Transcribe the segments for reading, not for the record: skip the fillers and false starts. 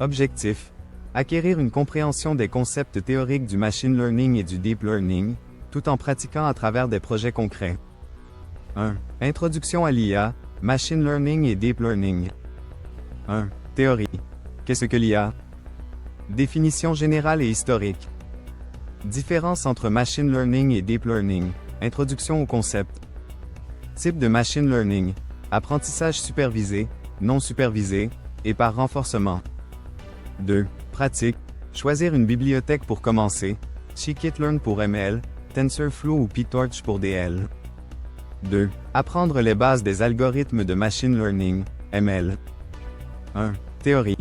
Objectif. Acquérir une compréhension des concepts théoriques du machine learning et du deep learning, tout en pratiquant à travers des projets concrets. 1. Introduction à l'IA, machine learning et deep learning. 1. Théorie. Qu'est-ce que l'IA? Définition générale et historique. Différence entre machine learning et deep learning. Introduction au concept. Type de machine learning. Apprentissage supervisé, non supervisé, et par renforcement. 2. Pratique. Choisir une bibliothèque pour commencer. Scikit-learn pour ML, TensorFlow ou PyTorch pour DL. 2. Apprendre les bases des algorithmes de machine learning, ML. 1. Théorie.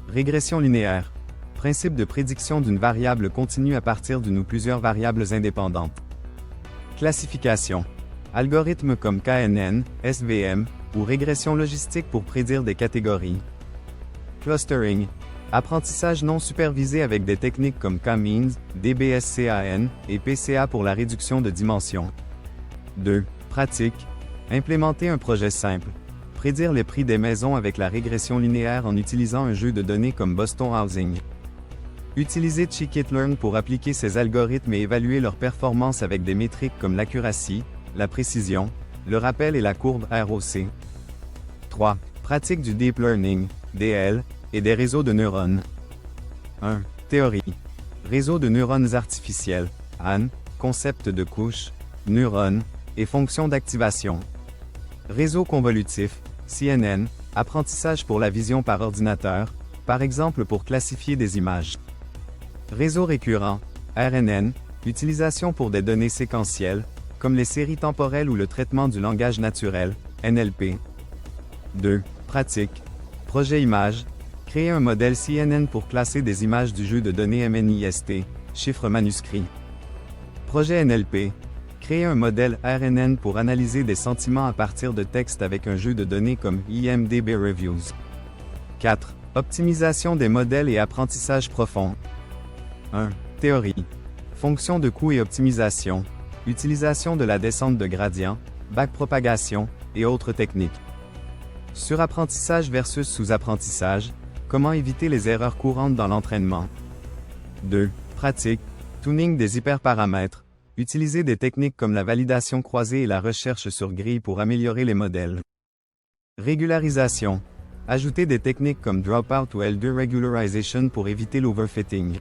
Régression linéaire. Principe de prédiction d'une variable continue à partir d'une ou plusieurs variables indépendantes. Classification. Algorithmes comme KNN, SVM, ou régression logistique pour prédire des catégories. Clustering. Apprentissage non supervisé avec des techniques comme K-means, DBSCAN, et PCA pour la réduction de dimensions. 2. Pratique. Implémenter un projet simple. Prédire les prix des maisons avec la régression linéaire en utilisant un jeu de données comme Boston Housing. Utiliser Scikit-learn pour appliquer ces algorithmes et évaluer leur performance avec des métriques comme l'accuracy, la précision, le rappel et la courbe ROC. 3. Pratique du deep learning, DL, et des réseaux de neurones. 1. Théorie. Réseau de neurones artificiels, AN, concept de couche, neurones, et fonctions d'activation. Réseau convolutif, CNN, apprentissage pour la vision par ordinateur, par exemple pour classifier des images. Réseau récurrent, RNN, utilisation pour des données séquentielles, comme les séries temporelles ou le traitement du langage naturel, NLP. 2. Pratique. Projet image. Créer un modèle CNN pour classer des images du jeu de données MNIST, chiffres manuscrits. Projet NLP. Créer un modèle RNN pour analyser des sentiments à partir de textes avec un jeu de données comme IMDb Reviews. 4. Optimisation des modèles et apprentissage profond. 1. Théorie. Fonction de coût et optimisation. Utilisation de la descente de gradient, backpropagation, et autres techniques. Surapprentissage versus sous-apprentissage. Comment éviter les erreurs courantes dans l'entraînement. 2. Pratique. Tuning des hyperparamètres. Utiliser des techniques comme la validation croisée et la recherche sur grille pour améliorer les modèles. Régularisation. Ajouter des techniques comme dropout ou L2 regularization pour éviter l'overfitting.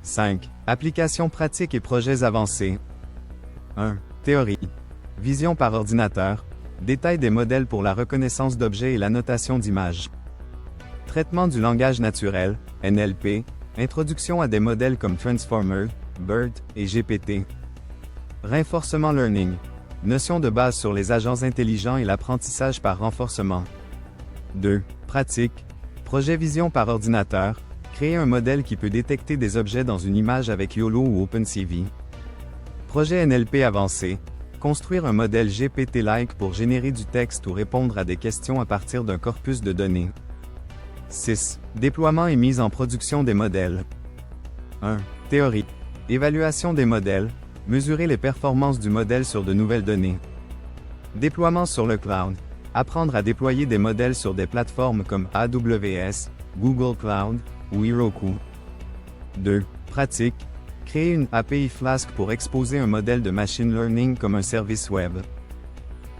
5. Applications pratiques et projets avancés. 1. Théorie. Vision par ordinateur. Détail des modèles pour la reconnaissance d'objets et la notation d'images. Traitement du langage naturel, NLP. Introduction à des modèles comme Transformer, BERT et GPT. Reinforcement learning. Notion de base sur les agents intelligents et l'apprentissage par renforcement. 2. Pratique. Projet vision par ordinateur. Créer un modèle qui peut détecter des objets dans une image avec YOLO ou OpenCV. Projet NLP avancé. Construire un modèle GPT-like pour générer du texte ou répondre à des questions à partir d'un corpus de données. 6. Déploiement et mise en production des modèles. 1. Théorie. Évaluation des modèles. Mesurer les performances du modèle sur de nouvelles données. Déploiement sur le cloud. Apprendre à déployer des modèles sur des plateformes comme AWS, Google Cloud ou Heroku. 2. Pratique. Créer une API Flask pour exposer un modèle de machine learning comme un service web.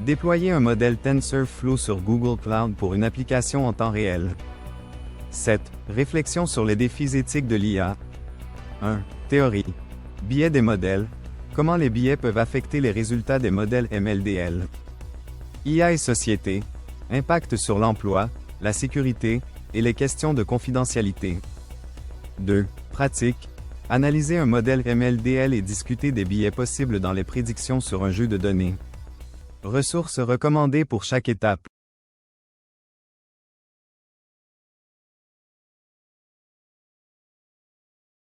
Déployer un modèle TensorFlow sur Google Cloud pour une application en temps réel. 7. Réflexion sur les défis éthiques de l'IA. 1. Théorie. Biais des modèles. Comment les biais peuvent affecter les résultats des modèles MLDL. IA et société. Impact sur l'emploi, la sécurité, et les questions de confidentialité. 2. Pratique. Analyser un modèle MLDL et discuter des biais possibles dans les prédictions sur un jeu de données. Ressources recommandées pour chaque étape.